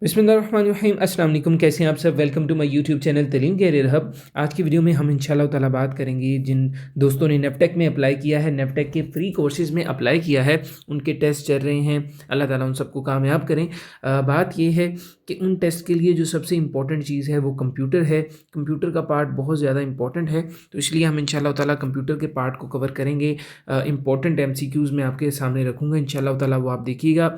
बिस्मिल्लाहिर्रहमानिर्रहीम। अस्सलाम वालेकुम। कैसे हैं आप सब? Welcome to my YouTube channel Taleem career hub. आज की वीडियो में हम इंशाल्लाह ताला बात करेंगे जिन दोस्तों ने नेफटेक में अप्लाई किया है, नेफटेक के फ्री कोर्सेज़ में अप्लाई किया है, उनके टेस्ट चल रहे हैं, अल्लाह ताला उन सबको कामयाब करें। बात ये है कि उन टेस्ट के लिए जो सबसे इम्पॉर्टेंट चीज़ है वो कंप्यूटर है। कंप्यूटर का पार्ट बहुत ज़्यादा इंपॉर्टेंट है, तो इसलिए हम इंशाल्लाह ताला कंप्यूटर के पार्ट को कवर करेंगे। इंपॉर्टेंट एमसीक्यूज़ मैं आपके सामने रखूँगा इंशाल्लाह ताला, वो आप देखिएगा।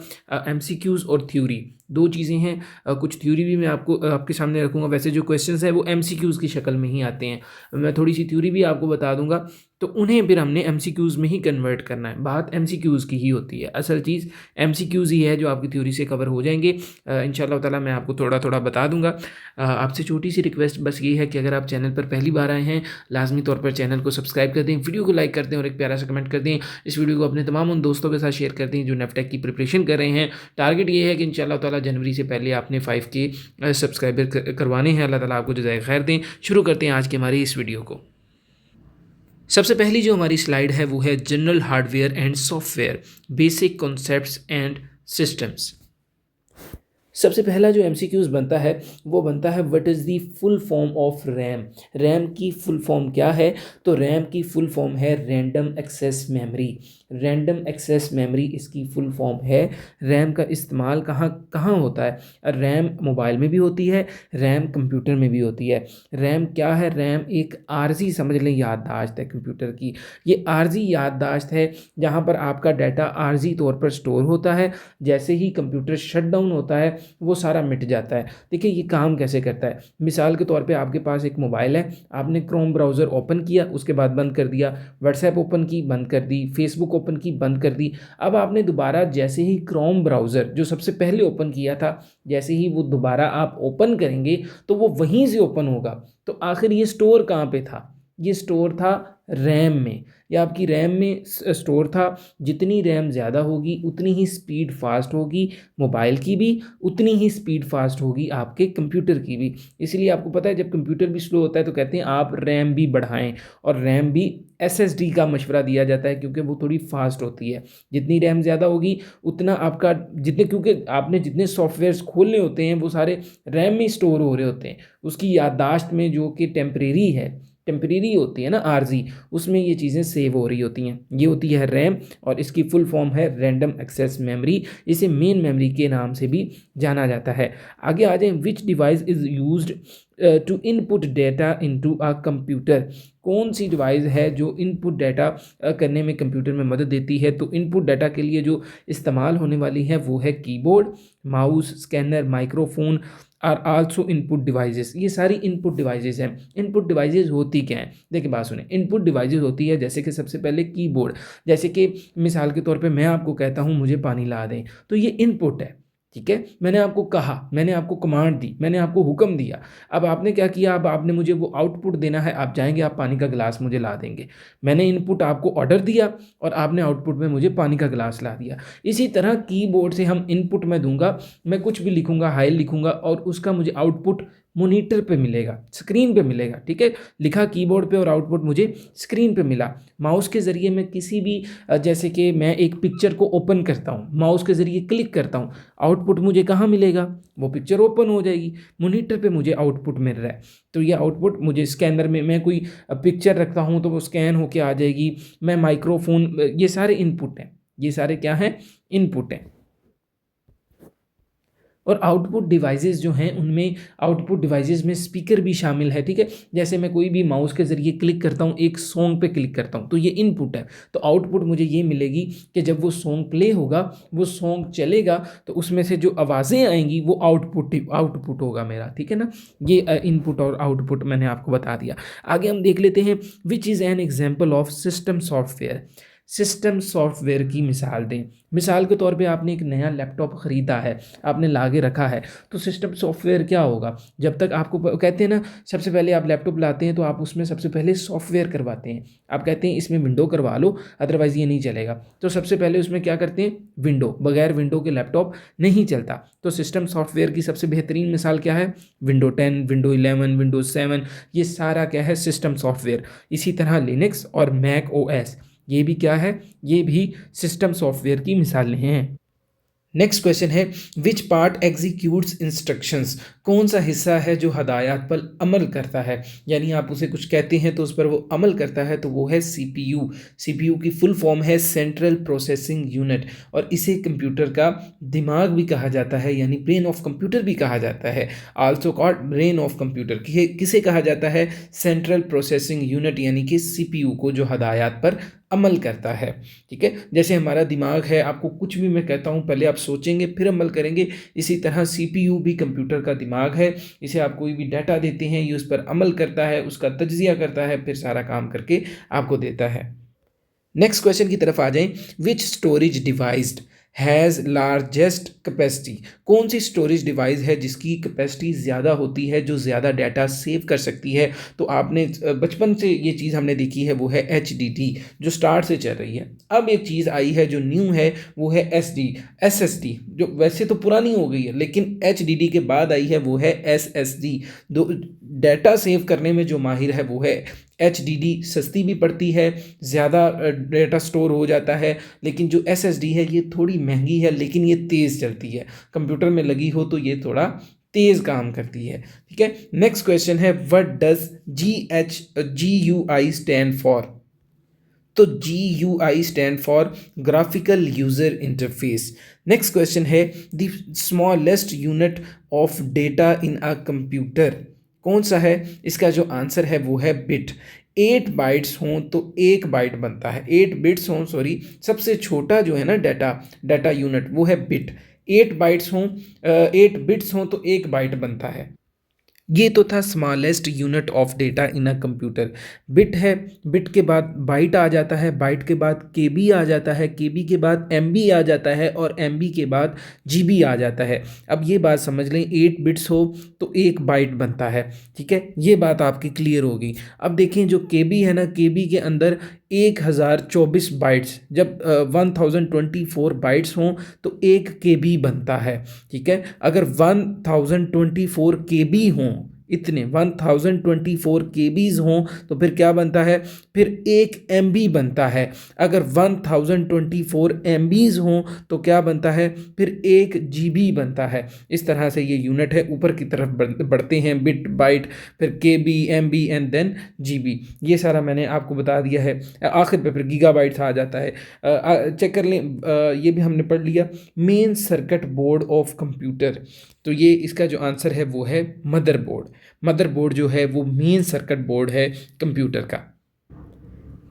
एमसीक्यूज़ और थ्योरी दो चीज़ें हैं। कुछ थ्योरी भी मैं आपको आपके सामने रखूँगा। वैसे जो क्वेश्चंस हैं वो एमसीक्यूज़ की शक्ल में ही आते हैं। मैं थोड़ी सी थ्योरी भी आपको बता दूँगा, तो उन्हें फिर हमने एमसीक्यूज़ में ही कन्वर्ट करना है। बात एमसीक्यूज़ की ही होती है, असल चीज़ एमसीक्यूज़ ही है जो आपकी थ्योरी से कवर हो जाएंगे। इंशाल्लाह ताला मैं आपको थोड़ा थोड़ा बता दूँगा। आपसे छोटी सी रिक्वेस्ट बस ये है कि अगर आप चैनल पर पहली बार आए हैं, लाजमी तौर पर चैनल को सब्सक्राइब कर दें, वीडियो को लाइक कर दें और एक प्यारा सा कमेंट कर दें। इस वीडियो को अपने तमाम उन दोस्तों के साथ शेयर कर दें जो नेफटेक की प्रिपरेशन कर रहे हैं। टारगेट ये है कि इंशाल्लाह ताला जनवरी से पहले आपने 5K सब्सक्राइबर करवाने हैं। अल्लाह ताला आपको जज़ाए खैर दें। शुरू करते हैं आज की हमारी इस वीडियो को। सबसे पहली जो हमारी स्लाइड है वो है general hardware and software, basic concepts and systems. सबसे पहला जो एमसीक्यूज़ बनता है वो बनता है what is the full form of RAM. RAM की फुल फॉर्म क्या है? तो रैम की फुल फॉर्म है random access memory. Random access memory इसकी फुल फॉर्म है। रैम का इस्तेमाल कहाँ कहाँ होता है? रैम मोबाइल में भी होती है, रैम कंप्यूटर में भी होती है। रैम क्या है? रैम एक आर्जी समझ लें याददाश्त है कंप्यूटर की। ये आर्जी याददाश्त है जहाँ पर आपका डाटा आर्जी तौर पर स्टोर होता है। जैसे ही कंप्यूटर शट डाउन होता है वो सारा मिट जाता है। देखिए ये काम कैसे करता है। मिसाल के तौर पे आपके पास एक मोबाइल है, आपने क्रोम ब्राउज़र ओपन किया, उसके बाद बंद कर दिया, व्हाट्सएप ओपन की, बंद कर दी, फेसबुक ओपन की, बंद कर दी। अब आपने दोबारा जैसे ही क्रोम ब्राउज़र जो सबसे पहले ओपन किया था, जैसे ही वो दोबारा आप ओपन करेंगे तो वो वहीं से ओपन होगा। तो आखिर ये स्टोर कहाँ पे था? ये स्टोर था रैम में, या आपकी रैम में स्टोर था। जितनी रैम ज़्यादा होगी उतनी ही स्पीड फास्ट होगी मोबाइल की भी, उतनी ही स्पीड फास्ट होगी आपके कंप्यूटर की भी। इसलिए आपको पता है जब कंप्यूटर भी स्लो होता है तो कहते हैं आप रैम भी बढ़ाएं, और रैम भी एसएसडी का मशवरा दिया जाता है क्योंकि वो थोड़ी फास्ट होती है। जितनी रैम ज़्यादा होगी उतना आपका क्योंकि आपने जितने सॉफ्टवेयर्स खोलने होते हैं वो सारे रैम में स्टोर हो रहे होते हैं। उसकी याददाश्त में जो कि टेम्परेरी होती है ना, आर्जी, उसमें ये चीज़ें सेव हो रही होती हैं। ये होती है रैम और इसकी फुल फॉर्म है रैंडम एक्सेस मेमोरी। इसे मेन मेमोरी के नाम से भी जाना जाता है। आगे आ जाएं, which device is used to input data into a computer. कौन सी डिवाइस है जो इनपुट डाटा करने में कंप्यूटर में मदद देती है? तो इनपुट डाटा के लिए जो इस्तेमाल होने वाली है वो है keyboard, mouse, scanner, microphone are also input devices. ये सारी इनपुट डिवाइसेस हैं। इनपुट डिवाइसेस होती क्या हैं? देखिए बात सुने। इनपुट डिवाइसेस होती है जैसे कि सबसे पहले कीबोर्ड। जैसे कि मिसाल के तौर पे मैं आपको कहता हूँ मुझे पानी ला दें, तो ये इनपुट है, ठीक है। मैंने आपको कहा, मैंने आपको कमांड दी, मैंने आपको हुक्म दिया। अब आपने क्या किया? अब आपने मुझे वो आउटपुट देना है। आप जाएंगे, आप पानी का गिलास मुझे ला देंगे। मैंने इनपुट आपको ऑर्डर दिया और आपने आउटपुट में मुझे पानी का गिलास ला दिया। इसी तरह कीबोर्ड से हम इनपुट में दूंगा, मैं कुछ भी लिखूंगा, हाई लिखूंगा, और उसका मुझे आउटपुट मॉनिटर पे मिलेगा, स्क्रीन पे मिलेगा, ठीक है। लिखा कीबोर्ड पे और आउटपुट मुझे स्क्रीन पे मिला। माउस के ज़रिए मैं किसी भी जैसे कि मैं एक पिक्चर को ओपन करता हूँ, माउस के ज़रिए क्लिक करता हूँ, आउटपुट मुझे कहाँ मिलेगा? वो पिक्चर ओपन हो जाएगी, मॉनिटर पे मुझे आउटपुट मिल रहा है। तो ये आउटपुट मुझे स्कैनर में, मैं कोई पिक्चर रखता हूँ तो वो स्कैन होके आ जाएगी। मैं माइक्रोफोन, ये सारे इनपुट हैं। ये सारे क्या हैं? इनपुट हैं। और आउटपुट डिवाइसेस जो हैं उनमें आउटपुट डिवाइसेस में स्पीकर भी शामिल है, ठीक है। जैसे मैं कोई भी माउस के ज़रिए क्लिक करता हूँ, एक सॉन्ग पे क्लिक करता हूँ, तो ये इनपुट है। तो आउटपुट मुझे ये मिलेगी कि जब वो सॉन्ग प्ले होगा, वो सॉन्ग चलेगा, तो उसमें से जो आवाज़ें आएंगी वो आउटपुट होगा मेरा, ठीक है ना। ये इनपुट और आउटपुट मैंने आपको बता दिया। आगे हम देख लेते हैं, which is an example of system software. System software की मिसाल दें। मिसाल के तौर पे आपने एक नया लैपटॉप ख़रीदा है, आपने लाके रखा है, तो सिस्टम सॉफ्टवेयर क्या होगा? जब तक आपको कहते हैं ना, सबसे पहले आप लैपटॉप लाते हैं तो आप उसमें सबसे पहले सॉफ्टवेयर करवाते हैं। आप कहते हैं इसमें विंडो करवा लो, अदरवाइज़ ये नहीं चलेगा। तो सबसे पहले उसमें क्या करते हैं? विंडो। बगैर विंडो के लैपटॉप नहीं चलता। तो सिस्टम सॉफ्टवेयर की सबसे बेहतरीन मिसाल क्या है? विंडो 10, विंडो 11, विंडोज़ 7, ये सारा क्या है? System software. इसी तरह लिनक्स और मैक ओएस, ये भी क्या है? ये भी सिस्टम सॉफ्टवेयर की मिसालें हैं। नेक्स्ट क्वेश्चन है विच पार्ट एग्जीक्यूट्स इंस्ट्रक्शंस, कौन सा हिस्सा है जो हदायत पर अमल करता है, यानी आप उसे कुछ कहते हैं तो उस पर वो अमल करता है, तो वो है सीपीयू। सीपीयू की फुल फॉर्म है सेंट्रल प्रोसेसिंग यूनिट, और इसे कंप्यूटर का दिमाग भी कहा जाता है, यानी ब्रेन ऑफ कंप्यूटर भी कहा जाता है। Also called brain of computer. किसे कहा जाता है? सेंट्रल प्रोसेसिंग यूनिट, यानी कि सीपीयू को, जो हदायत पर अमल करता है। ठीक है, जैसे हमारा दिमाग है, आपको कुछ भी मैं कहता हूँ पहले आप सोचेंगे फिर अमल करेंगे, इसी तरह सीपीयू भी कंप्यूटर का दिमाग है। इसे आप कोई भी डाटा देते हैं, ये उस पर अमल करता है, उसका तज्जिया करता है, फिर सारा काम करके आपको देता है। नेक्स्ट क्वेश्चन की तरफ आ जाएं। Which storage device has largest capacity, कौन सी स्टोरेज डिवाइस है जिसकी कैपेसिटी ज़्यादा होती है, जो ज़्यादा डाटा सेव कर सकती है? तो आपने बचपन से ये चीज़ हमने देखी है, वो है HDD, जो स्टार्ट से चल रही है। अब एक चीज़ आई है जो न्यू है, वो है SSD, जो वैसे तो पुरानी हो गई है, लेकिन HDD के बाद आई है, वो है SSD। दो डाटा सेव करने में जो माहिर है वो है HDD। सस्ती भी पड़ती है, ज़्यादा डेटा स्टोर हो जाता है, लेकिन जो SSD है ये थोड़ी महंगी है, लेकिन ये तेज़ चलती है। कंप्यूटर में लगी हो तो ये थोड़ा तेज़ काम करती है। ठीक है, नेक्स्ट क्वेश्चन है what does GUI stand for? तो GUI stand for graphical user interface. Next question है the smallest unit of data in a computer, कौन सा है? इसका जो आंसर है वो है बिट। 8 बाइट्स हों तो 1 बाइट बनता है, 8 बिट्स हों, सॉरी, सबसे छोटा जो है ना डाटा यूनिट, वो है बिट। 8 बाइट्स हों, 8 बिट्स हों तो 1 बाइट बनता है। ये तो था smallest unit of data in a computer. Bit है, बिट के बाद बाइट आ जाता है, बाइट के बाद केबी आ जाता है, केबी के बाद एमबी आ जाता है, और एमबी के बाद जीबी आ जाता है। अब ये बात समझ लें, 8 बिट्स हो तो 1 बाइट बनता है। ठीक है, ये बात आपकी क्लियर होगी। अब देखें जो केबी है ना, केबी के अंदर 1024 बाइट्स, जब 1024 बाइट्स हों तो 1 केबी बनता है। ठीक है, अगर 1024 केबी हों, इतने 1024 केबीज हों तो फिर क्या बनता है? फिर 1 एमबी बनता है। अगर 1024 एमबीज हों तो क्या बनता है? फिर 1 जीबी बनता है। इस तरह से ये यूनिट है, ऊपर की तरफ बढ़ते हैं, बिट, बाइट, फिर केबी, एमबी एंड देन जीबी। ये सारा मैंने आपको बता दिया है। आखिर पे फिर गीगाबाइट्स आ जाता है। चेक कर लें, ये भी हमने पढ़ लिया। Main circuit board of computer, तो ये इसका जो आंसर है वो है मदरबोर्ड। मदरबोर्ड जो है वो मेन सर्किट बोर्ड है कंप्यूटर का।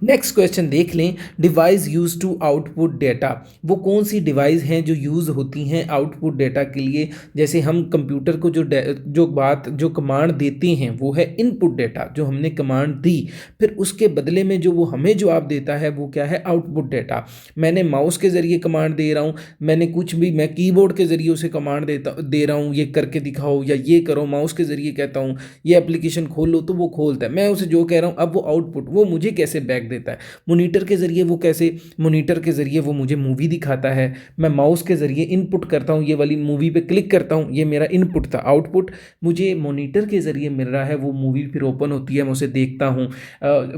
नेक्स्ट क्वेश्चन देख लें। Device use to output data, वो कौन सी डिवाइस हैं जो यूज़ होती हैं आउटपुट डेटा के लिए? जैसे हम कंप्यूटर को जो कमांड देते हैं वो है इनपुट डेटा, जो हमने कमांड दी, फिर उसके बदले में जो वो हमें जवाब देता है वो क्या है? Output data. मैंने माउस के ज़रिए कमांड दे रहा हूँ, मैंने कुछ भी, मैं कीबोर्ड के ज़रिए उसे कमांड दे रहा हूँ, ये करके दिखाओ या ये करो, माउस के ज़रिए कहता हूँ ये एप्लीकेशन खोल लो तो वो खोलता है, मैं उसे जो कह रहा हूँ। अब वो आउटपुट वो मुझे कैसे बैक देता है? मॉनिटर के ज़रिए वो कैसे? मॉनिटर के ज़रिए वो मुझे मूवी दिखाता है। मैं माउस के ज़रिए इनपुट करता हूँ, ये वाली मूवी पे क्लिक करता हूँ, ये मेरा इनपुट था। आउटपुट मुझे मॉनिटर के ज़रिए मिल रहा है, वो मूवी फिर ओपन होती है, मैं उसे देखता हूँ।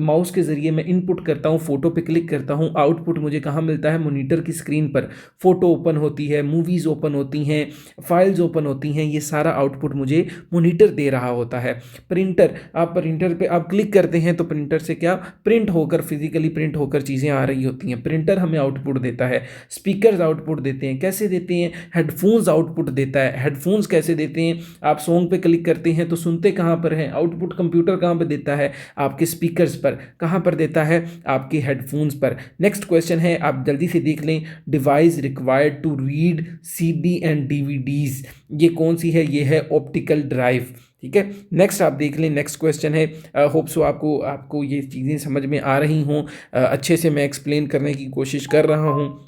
माउस के ज़रिए मैं इनपुट करता हूँ, फ़ोटो पे क्लिक करता हूँ, आउटपुट मुझे कहाँ मिलता है? मॉनिटर की स्क्रीन पर फ़ोटो ओपन होती है, मूवीज़ ओपन होती हैं, फाइल्स ओपन होती हैं, ये सारा आउटपुट मुझे मॉनिटर दे रहा होता है। प्रिंटर पे आप क्लिक करते हैं तो प्रिंटर से क्या प्रिंट होकर, फिजिकली प्रिंट होकर चीज़ें आ रही होती हैं। प्रिंटर हमें आउटपुट देता है। स्पीकर्स आउटपुट देते हैं, कैसे देते हैं? हेडफोन्स आउटपुट देता है। हेडफोन्स कैसे देते हैं? आप सॉन्ग पे क्लिक करते हैं तो सुनते कहाँ पर हैं? आउटपुट कंप्यूटर कहाँ पर देता है? आपके स्पीकर्स पर। कहाँ पर देता है? आपके हेडफोन्स पर। नेक्स्ट क्वेश्चन है, आप जल्दी से देख लें। Device required to read CD and DVDs, ये कौन सी है? ये है ऑप्टिकल ड्राइव। ठीक है, नेक्स्ट आप देख लें। नेक्स्ट क्वेश्चन है, होप सो आपको ये चीज़ें समझ में आ रही हों, अच्छे से मैं एक्सप्लेन करने की कोशिश कर रहा हूँ।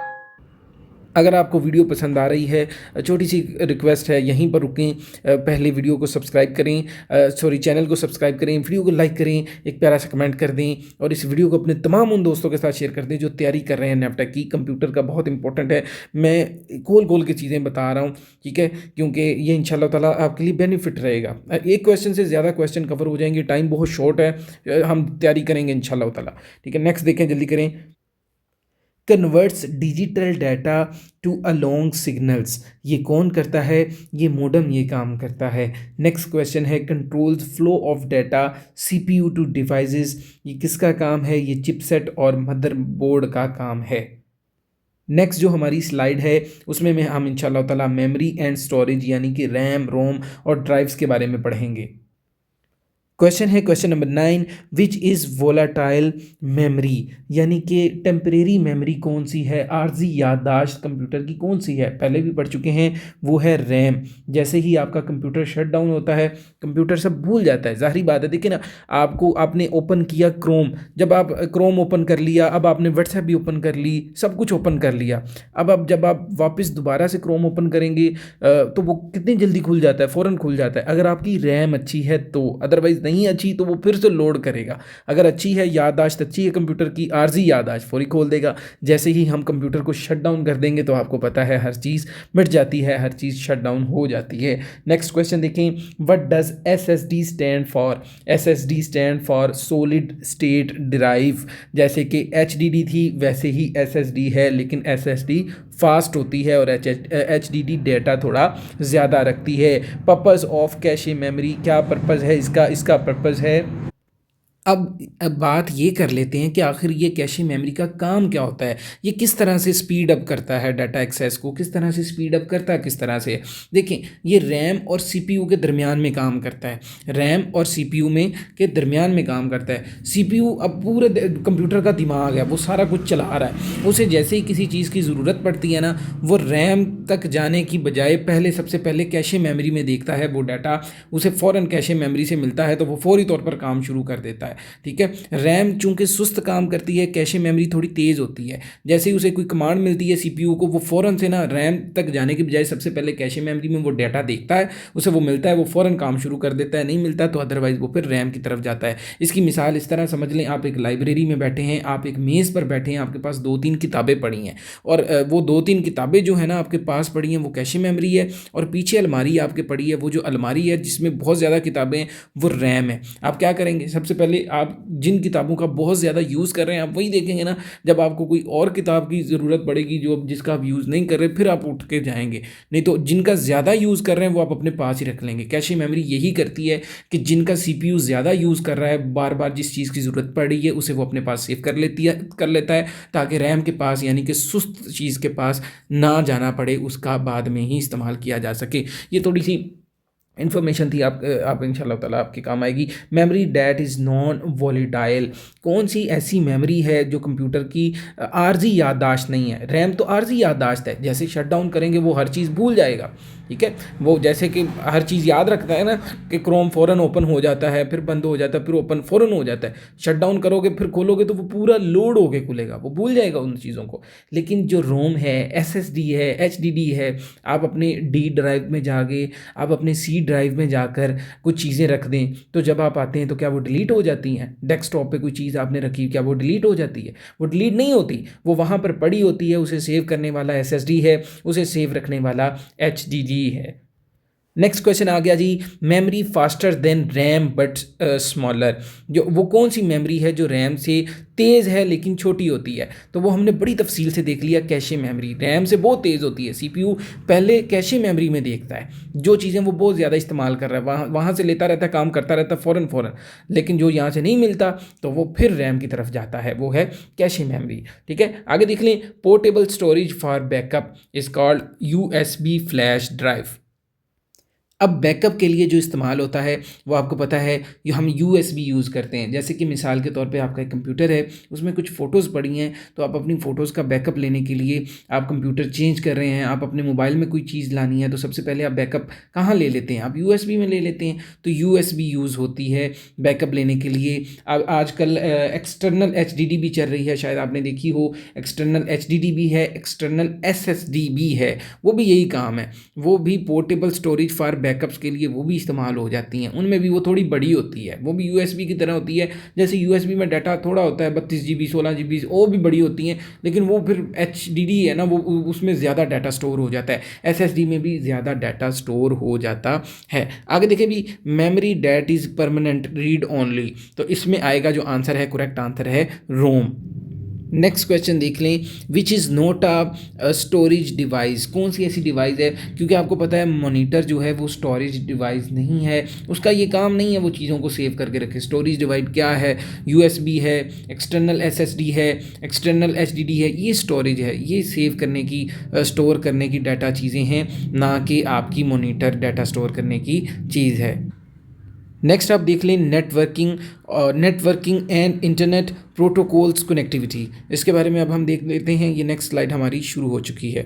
अगर आपको वीडियो पसंद आ रही है, छोटी सी रिक्वेस्ट है, यहीं पर रुकें, पहले वीडियो को सब्सक्राइब करें, चैनल को सब्सक्राइब करें, वीडियो को लाइक करें, एक प्यारा सा कमेंट कर दें, और इस वीडियो को अपने तमाम उन दोस्तों के साथ शेयर कर दें जो तैयारी कर रहे हैं नेपटेक की। कंप्यूटर का बहुत इंपॉर्टेंट है, मैं खोल के चीज़ें बता रहा हूँ, ठीक है, क्योंकि ये इंशाल्लाह ताला आपके लिए बेनिफिट रहेगा। एक क्वेश्चन से ज़्यादा क्वेश्चन कवर हो जाएंगे, टाइम बहुत शॉर्ट है, हम तैयारी करेंगे इंशाल्लाह ताला। ठीक है, नेक्स्ट देखें, जल्दी करें। Converts digital data to a long signals, ये कौन करता है? ये मॉडेम ये काम करता है। नेक्स्ट क्वेश्चन है controls flow of data CPU to devices, ये किसका काम है? ये चिपसेट और मदरबोर्ड का काम है। नेक्स्ट जो हमारी स्लाइड है उसमें हम इंशाल्लाह ताला मेमोरी एंड स्टोरेज यानी कि रैम रोम और ड्राइव्स के बारे में पढ़ेंगे। क्वेश्चन है question number 9, which is volatile memory, यानी कि टेम्परेरी मेमोरी कौन सी है? आर्जी याददाश्त कंप्यूटर की कौन सी है? पहले भी पढ़ चुके हैं, वो है रैम। जैसे ही आपका कंप्यूटर शट डाउन होता है कंप्यूटर सब भूल जाता है, ज़ाहिरी बात है। देखिए ना, आपने ओपन किया क्रोम, जब आप क्रोम ओपन कर लिया, अब आपने व्हाट्सएप भी ओपन कर ली, सब कुछ ओपन कर लिया। अब जब आप वापस दोबारा से क्रोम ओपन करेंगे तो वो कितनी जल्दी खुल जाता है, फ़ौरन खुल जाता है अगर आपकी रैम अच्छी है तो। अदरवाइज़ नहीं अच्छी तो वो फिर से लोड करेगा। अगर अच्छी है, याददाश्त अच्छी है कंप्यूटर की, आर्जी याददाश्त फौरी खोल देगा। जैसे ही हम कंप्यूटर को शट डाउन कर देंगे तो आपको पता है हर चीज़ मिट जाती है, हर चीज़ शट डाउन हो जाती है। नेक्स्ट क्वेश्चन देखें, what does SSD stand for? SSD stand for solid state drive. जैसे कि एचडीडी थी वैसे ही एसएसडी है, लेकिन एसएसडी फास्ट होती है और एचडीडी डेटा थोड़ा ज़्यादा रखती है। पर्पज़ ऑफ कैशे मेमोरी, क्या पर्पज़ है इसका? इसका पर्पज़ है, अब बात ये कर लेते हैं कि आखिर ये कैशे मेमोरी का काम क्या होता है, ये किस तरह से स्पीड अप करता है डाटा एक्सेस को, किस तरह से स्पीड अप करता है, किस तरह से। देखें, ये रैम और सीपीयू के दरमियान में काम करता है, रैम और सीपीयू में के दरमियान में काम करता है। सीपीयू अब पूरे कंप्यूटर का दिमाग है, वो सारा कुछ चला रहा है। उसे जैसे ही किसी चीज़ की ज़रूरत पड़ती है ना, वो रैम तक जाने की बजाय सबसे पहले कैशे मेमोरी में देखता है वो डाटा, उसे फ़ौरन कैशे मेमोरी से मिलता है तो वो फौरी तौर पर काम शुरू कर देता है। ठीक है, रैम चूंकि सुस्त काम करती है, कैशे मेमोरी थोड़ी तेज़ होती है। जैसे ही उसे कोई कमांड मिलती है सीपीयू को, वो फ़ौरन से ना रैम तक जाने की बजाय सबसे पहले कैशे मेमोरी में वो डाटा देखता है, उसे वो मिलता है, वो फ़ौरन काम शुरू कर देता है। नहीं मिलता तो अदरवाइज़ वो फिर रैम की तरफ जाता है। इसकी मिसाल इस तरह समझ लें, आप एक लाइब्रेरी में बैठे हैं, आप एक मेज़ पर बैठे हैं, आपके पास 2-3 किताबें पड़ी हैं और वो 2-3 किताबें जो है ना आपके पास पड़ी हैं वो कैशे मेमोरी है, और पीछे अलमारी आपके पड़ी है, वो जो अलमारी है जिसमें बहुत ज़्यादा किताबें हैं वो रैम है। आप क्या करेंगे? सबसे पहले आप जिन किताबों का बहुत ज़्यादा यूज़ कर रहे हैं आप वही देखेंगे ना। जब आपको कोई और किताब की ज़रूरत पड़ेगी जो जिसका आप यूज़ नहीं कर रहे, फिर आप उठ के जाएंगे। नहीं तो जिनका ज़्यादा यूज़ कर रहे हैं वो आप अपने पास ही रख लेंगे। कैशे मेमोरी यही करती है कि जिनका सीपीयू ज़्यादा यूज़ कर रहा है, बार बार जिस चीज़ की ज़रूरत पड़ रही है उसे वो अपने पास सेव कर लेता है, ताकि रैम के पास यानी कि सुस्त चीज़ के पास ना जाना पड़े, उसका बाद में ही इस्तेमाल किया जा सके। ये थोड़ी सी इन्फॉर्मेशन थी, आप इंशाल्लाह ताला आपके काम आएगी। Memory that is non volatile, कौन सी ऐसी मेमोरी है जो कंप्यूटर की आर्जी याददाश्त नहीं है? रैम तो आर्जी याददाश्त है, जैसे शट डाउन करेंगे वो हर चीज़ भूल जाएगा। ठीक है, वो जैसे कि हर चीज़ याद रखता है ना कि क्रोम फ़ौरन ओपन हो जाता है, फिर बंद हो जाता है, फिर ओपन फ़ौरन हो जाता है। शट डाउन करोगे फिर खोलोगे तो वो पूरा लोड होके खुलेगा, वो भूल जाएगा उन चीज़ों को। लेकिन जो रोम है, एसएसडी है, एचडीडी है, आप अपने डी ड्राइव में जाके, आप अपने सी ड्राइव में जाकर कुछ चीज़ें रख दें तो जब आप आते हैं तो क्या वो डिलीट हो जाती हैं? डेस्कटॉप पे कोई चीज़ आपने रखी, क्या वो डिलीट हो जाती है? वो डिलीट नहीं होती, वो वहाँ पर पड़ी होती है। उसे सेव करने वाला एसएसडी है, उसे सेव रखने वाला एचडीडी है। नेक्स्ट क्वेश्चन आ गया जी, memory faster than RAM but smaller, जो वो कौन सी मेमोरी है जो रैम से तेज़ है लेकिन छोटी होती है? तो वो हमने बड़ी तफसील से देख लिया। कैशे मेमोरी रैम से बहुत तेज़ होती है, सीपीयू पहले कैशे मेमोरी में देखता है जो चीज़ें वो बहुत ज़्यादा इस्तेमाल कर रहा है, वहाँ से लेता रहता है, काम करता रहता है फ़ौरन। लेकिन जो यहाँ से नहीं मिलता तो वो फिर रैम की तरफ जाता है, वो है कैशे मेमोरी। ठीक है, आगे देख लें, portable storage for backup is called USB flash drive. अब बैकअप के लिए जो इस्तेमाल होता है वो आपको पता है, हम यूएसबी यूज़ करते हैं। जैसे कि मिसाल के तौर पे आपका एक कंप्यूटर है, उसमें कुछ फ़ोटोज़ पड़ी हैं, तो आप अपनी फ़ोटोज़ का बैकअप लेने के लिए आप कंप्यूटर चेंज कर रहे हैं, आप अपने मोबाइल में कोई चीज़ लानी है, तो सबसे पहले आप बैकअप कहाँ ले लेते हैं? आप यूएसबी में ले लेते हैं। तो यूएसबी यूज़ होती है बैकअप लेने के लिए। अब आजकल एक्सटर्नल एचडीडी भी चल रही है, शायद आपने देखी हो। एक्सटर्नल एचडीडी भी है, एक्सटर्नल एसएसडी भी है, वो भी यही काम है। वो भी पोर्टेबल स्टोरेज फॉर बैकअप्स के लिए वो भी इस्तेमाल हो जाती हैं। उनमें भी वो थोड़ी बड़ी होती है, वो भी यूएसबी की तरह होती है। जैसे यूएसबी में डाटा थोड़ा होता है 32 GB 16 GB, वो भी बड़ी होती हैं, लेकिन वो फिर एचडीडी है ना, वो उसमें ज़्यादा डाटा स्टोर हो जाता है। एसएसडी में भी ज़्यादा डाटा स्टोर हो जाता है। आगे देखिए भी, memory that is permanent read only, तो इसमें आएगा जो आंसर है, करेक्ट आंसर है रोम। नेक्स्ट क्वेश्चन देख लें, which is not a storage device, कौन सी ऐसी डिवाइस है, क्योंकि आपको पता है मॉनिटर जो है वो स्टोरेज डिवाइस नहीं है, उसका ये काम नहीं है वो चीज़ों को सेव करके रखे। स्टोरेज डिवाइस क्या है, यूएसबी है, एक्सटर्नल एसएसडी है, एक्सटर्नल एचडीडी है, ये स्टोरेज है, ये सेव करने की स्टोर करने की डाटा चीज़ें हैं, ना कि आपकी मॉनिटर डाटा स्टोर करने की चीज़ है। नेक्स्ट आप देख लें networking and internet protocols connectivity, इसके बारे में अब हम देख लेते हैं। ये नेक्स्ट स्लाइड हमारी शुरू हो चुकी है।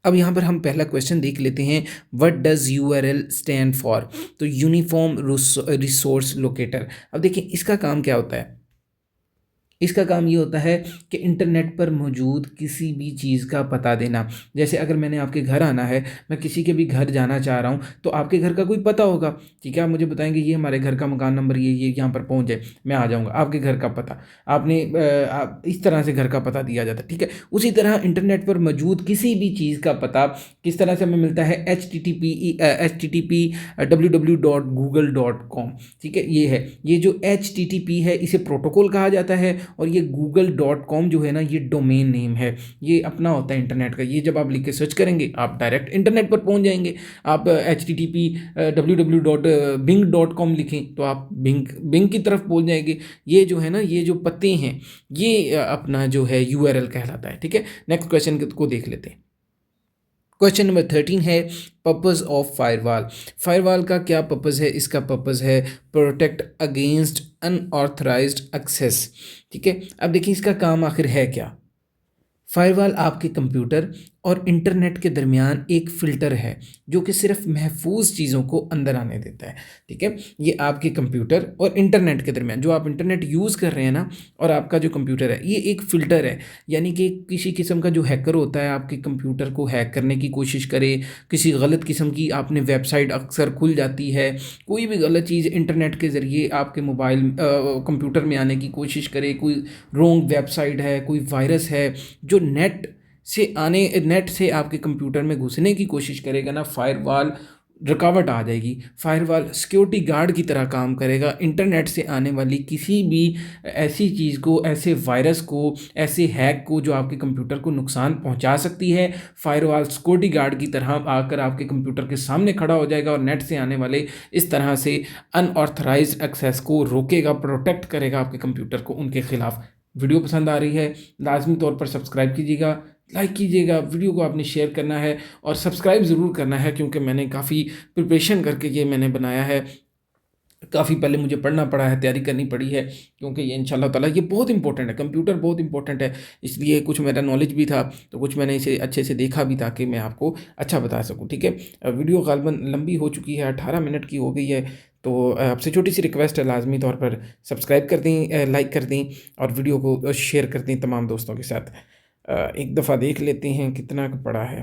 अब यहाँ पर हम पहला क्वेश्चन देख लेते हैं, what does URL stand for. तो यूनिफॉर्म रिसोर्स लोकेटर। अब देखिए इसका काम क्या होता है, इसका काम ये होता है कि इंटरनेट पर मौजूद किसी भी चीज़ का पता देना। जैसे अगर मैंने आपके घर आना है, मैं किसी के भी घर जाना चाह रहा हूँ, तो आपके घर का कोई पता होगा, ठीक है, आप मुझे बताएंगे ये हमारे घर का मकान नंबर ये यहाँ पर पहुँच जाए, मैं आ जाऊँगा। आपके घर का पता आपने इस तरह से घर का पता दिया जाता है, ठीक है। उसी तरह इंटरनेट पर मौजूद किसी भी चीज़ का पता किस तरह से हमें मिलता है, HTTP www.google.com, ठीक है। ये जो HTTP है इसे प्रोटोकॉल कहा जाता है, और ये google.com जो है ना, ये डोमेन नेम है, ये अपना होता है इंटरनेट का। ये जब आप लिख के सर्च करेंगे आप डायरेक्ट इंटरनेट पर पहुंच जाएंगे। आप HTTP www.bing.com लिखें तो आप बिंग की तरफ पहुंच जाएंगे। ये जो है ना, ये जो पते हैं ये अपना जो है यूआरएल कहलाता है, ठीक है। नेक्स्ट क्वेश्चन को देख लेते हैं। क्वेश्चन नंबर 13 है, पर्पज़ ऑफ फायरवॉल। फायरवॉल का क्या पर्पज़ है, इसका पर्पज़ है प्रोटेक्ट अगेंस्ट अनऑथराइज्ड एक्सेस, ठीक है। अब देखिए इसका काम आखिर है क्या। फायरवॉल आपके कंप्यूटर और इंटरनेट के दरमियान एक फ़िल्टर है जो कि सिर्फ महफूज चीज़ों को अंदर आने देता है, ठीक है। ये आपके कंप्यूटर और इंटरनेट के दरमियान, जो आप इंटरनेट यूज़ कर रहे हैं ना, और आपका जो कंप्यूटर है, ये एक फ़िल्टर है। यानी कि किसी किस्म का जो हैकर होता है आपके कंप्यूटर को हैक करने की कोशिश करे, किसी गलत किस्म की आपने वेबसाइट अक्सर खुल जाती है, कोई भी गलत चीज़ इंटरनेट के ज़रिए आपके मोबाइल कंप्यूटर में आने की कोशिश करे, कोई रॉन्ग वेबसाइट है, कोई वायरस है जो नेट से आपके कंप्यूटर में घुसने की कोशिश करेगा ना, फायरवॉल रुकावट आ जाएगी। फायरवॉल सिक्योरिटी गार्ड की तरह काम करेगा। इंटरनेट से आने वाली किसी भी ऐसी चीज़ को, ऐसे वायरस को, ऐसे हैक को जो आपके कंप्यूटर को नुकसान पहुंचा सकती है, फायरवॉल सिक्योरिटी गार्ड की तरह आकर आपके कंप्यूटर के सामने खड़ा हो जाएगा और नेट से आने वाले इस तरह से अनऑथराइज्ड एक्सेस को रोकेगा, प्रोटेक्ट करेगा आपके कंप्यूटर को उनके खिलाफ। वीडियो पसंद आ रही है, लाजमी तौर पर सब्सक्राइब कीजिएगा, लाइक कीजिएगा, वीडियो को आपने शेयर करना है और सब्सक्राइब ज़रूर करना है, क्योंकि मैंने काफ़ी प्रिपरेशन करके ये मैंने बनाया है। काफ़ी पहले मुझे पढ़ना पड़ा है, तैयारी करनी पड़ी है, क्योंकि ये इंशाल्लाह ताला ये बहुत इंपॉर्टेंट है, कंप्यूटर बहुत इंपॉर्टेंट है। इसलिए कुछ मेरा नॉलेज भी था, तो कुछ मैंने इसे अच्छे से देखा भी ताकि मैं आपको अच्छा बता सकूँ, ठीक है। वीडियो गालबन लंबी हो चुकी है, 18 मिनट की हो गई है, तो आपसे छोटी सी रिक्वेस्ट है, लाजमी तौर पर सब्सक्राइब कर दें, लाइक कर दें और वीडियो को शेयर कर दें तमाम दोस्तों के साथ। एक दफ़ा देख लेते हैं कितना पड़ा है।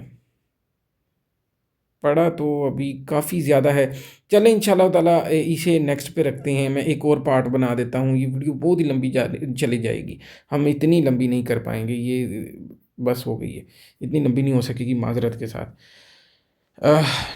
पड़ा तो अभी काफ़ी ज़्यादा है। चलें इंशाल्लाह ताला इसे नेक्स्ट पे रखते हैं। मैं एक और पार्ट बना देता हूँ, ये वीडियो बहुत ही लंबी चली जाएगी, हम इतनी लंबी नहीं कर पाएंगे, ये बस हो गई है, इतनी लंबी नहीं हो सकेगी, माजरत के साथ।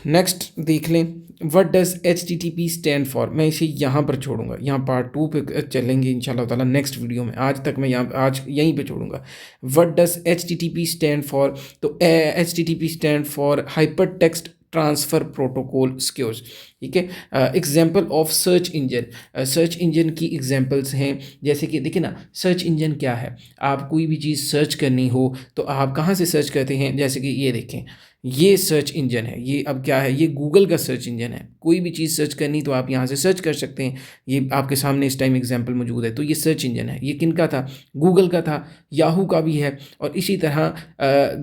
नेक्स्ट देख लें, what does HTTP stand for. मैं इसे यहाँ पर छोड़ूंगा, यहाँ पार्ट 2 पे चलेंगे इंशाल्लाह ताला नेक्स्ट वीडियो में। आज तक मैं आज यहीं पे छोड़ूंगा। What does HTTP stand for. तो HTTP stand for hyper text transfer protocol secures, ठीक है। Example of search engine. Search engine की एग्जाम्पल्स हैं, जैसे कि देखिए ना, सर्च इंजन क्या है। आप कोई भी चीज़ सर्च करनी हो तो आप कहाँ से सर्च करते हैं, जैसे कि ये देखें, ये सर्च इंजन है। ये अब क्या है, ये गूगल का सर्च इंजन है। कोई भी चीज़ सर्च करनी तो आप यहाँ से सर्च कर सकते हैं। ये आपके सामने इस टाइम एग्जाम्पल मौजूद है, तो ये सर्च इंजन है। ये किन का था, गूगल का था, याहू का भी है, और इसी तरह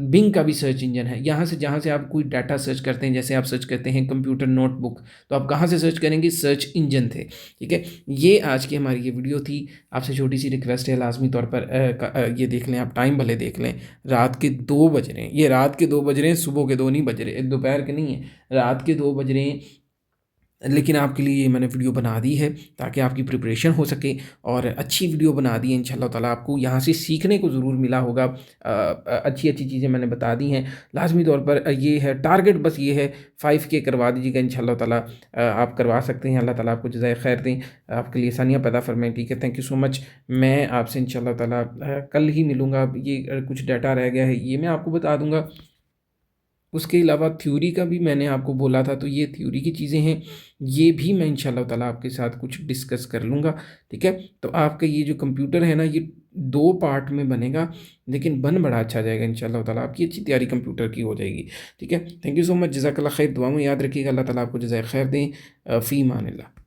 बिंग का भी सर्च इंजन है। यहाँ से जहाँ से आप कोई डाटा सर्च करते हैं, जैसे आप सर्च करते हैं कंप्यूटर नोटबुक, तो आप कहाँ से सर्च करेंगे, सर्च इंजन थे, ठीक है। ये आज की हमारी ये वीडियो थी। आपसे छोटी सी रिक्वेस्ट है, लाजमी तौर पर ये देख लें, आप टाइम भले देख लें, रात के 2 बज रहे हैं, ये रात के 2 बज रहे हैं, सुबह के 2 नहीं बज रहे, दोपहर के नहीं है, रात के 2 बज रहे हैं। लेकिन आपके लिए ये मैंने वीडियो बना दी है ताकि आपकी प्रिपरेशन हो सके और अच्छी वीडियो बना दी है इंशाल्लाह ताला। आपको यहाँ से सीखने को ज़रूर मिला होगा। अच्छी अच्छी चीज़ें मैंने बता दी हैं। लाजमी तौर पर ये है टारगेट, बस ये है 5K करवा दीजिएगा इंशाल्लाह ताला। आप करवा सकते हैं। अल्लाह ताला आपको जज़ाए खैर दें, आपके लिए आसानियाँ पैदा फरमाएँ। ठीक है, थैंक यू सो मच। मैं आपसे इंशाल्लाह ताला कल ही मिलूँगा। ये कुछ डाटा रह गया है ये मैं आपको बता दूँगा। उसके अलावा थ्योरी का भी मैंने आपको बोला था, तो ये थ्योरी की चीज़ें हैं, ये भी मैं इंशाल्लाह ताला आपके साथ कुछ डिस्कस कर लूँगा। ठीक है, तो आपका ये जो कंप्यूटर है ना, ये 2 पार्ट में बनेगा, लेकिन बन बड़ा अच्छा जाएगा इंशाल्लाह ताला। आपकी अच्छी तैयारी कंप्यूटर की हो जाएगी। ठीक है, थैंक यू सो मच, जज़ाकल्लाह खैर। दुआ में याद रखिएगा। अल्लाह ताला आपको जज़ाए खैर दें। फ़ी अमानिल्लाह।